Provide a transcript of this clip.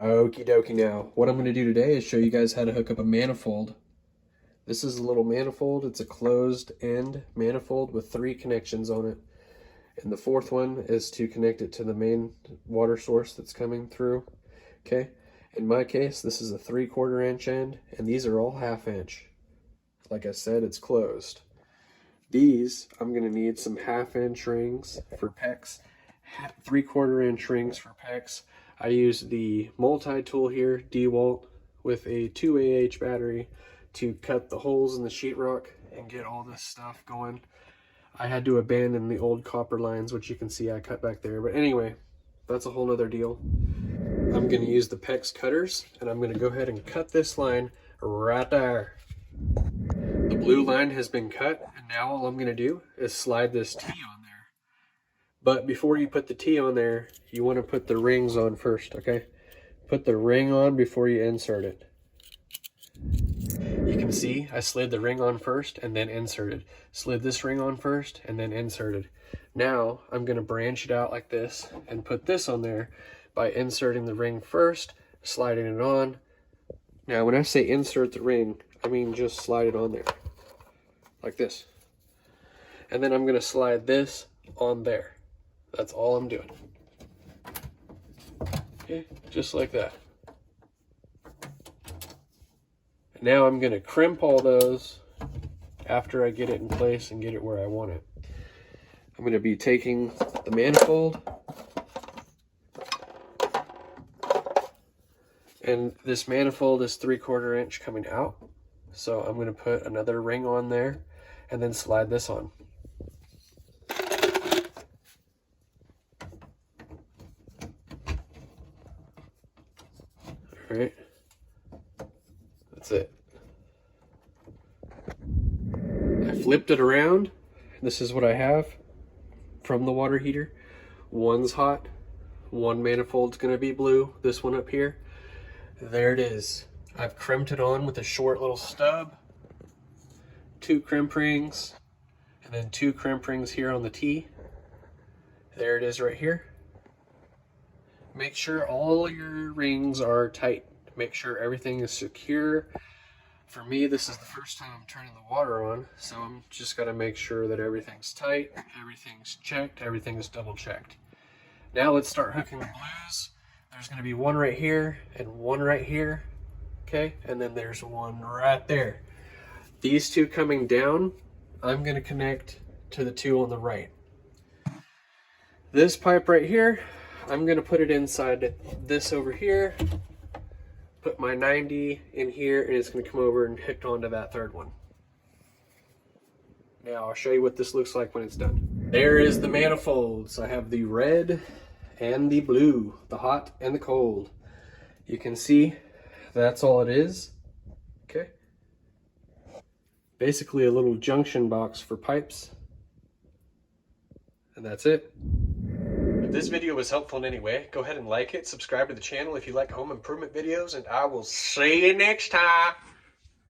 Okie dokie. Now, what I'm going to do today is show you guys how to hook up a manifold. This is a little manifold. It's a closed end manifold with 3 connections on it. And the 4th one is to connect it to the main water source that's coming through. Okay. In my case, this is a 3/4 inch end, and these are all 1/2 inch. Like I said, it's closed. These, I'm going to need some 1/2 inch rings for PEX, 3/4 inch rings for PEX. I use the multi-tool here, DeWalt, with a 2Ah battery to cut the holes in the sheetrock and get all this stuff going. I had to abandon the old copper lines, which you can see I cut back there. But anyway, that's a whole nother deal. I'm going to use the PEX cutters, and I'm going to go ahead and cut this line right there. The blue line has been cut, and now all I'm going to do is slide this T on there. But before you put the T on there, you want to put the rings on first, okay? Put the ring on before you insert it. You can see I slid the ring on first and then inserted. Slid this ring on first and then inserted. Now I'm going to branch it out like this and put this on there by inserting the ring first, sliding it on. Now when I say insert the ring, I mean just slide it on there. Like this. And then I'm going to slide this on there. That's all I'm doing. Okay, just like that. Now I'm going to crimp all those after I get it in place and get it where I want it. I'm going to be taking the manifold, and this manifold is 3/4 inch coming out. So I'm going to put another ring on there and then slide this on. All right. That's it. I flipped it around. This is what I have from the water heater. One's hot. One manifold's going to be blue. This one up here. There it is. I've crimped it on with a short little stub. 2 crimp rings. And then 2 crimp rings here on the T. There it is right here. Make sure all your rings are tight. Make sure everything is secure. For me, this is the first time I'm turning the water on, so I'm just got to make sure that everything's tight, everything's checked, everything's double checked. Now let's start hooking the blues. There's going to be one right here and one right here, okay? And then there's one right there. These 2 coming down, I'm going to connect to the 2 on the right. This pipe right here, I'm going to put it inside this over here. Put my 90 in here, and it's going to come over and hook onto that 3rd one. Now I'll show you what this looks like when it's done. There is the manifolds. I have the red and the blue, the hot and the cold. You can see that's all it is. Okay. Basically a little junction box for pipes. And that's it. If this video was helpful in any way, go ahead and like it, subscribe to the channel if you like home improvement videos, and I will see you next time.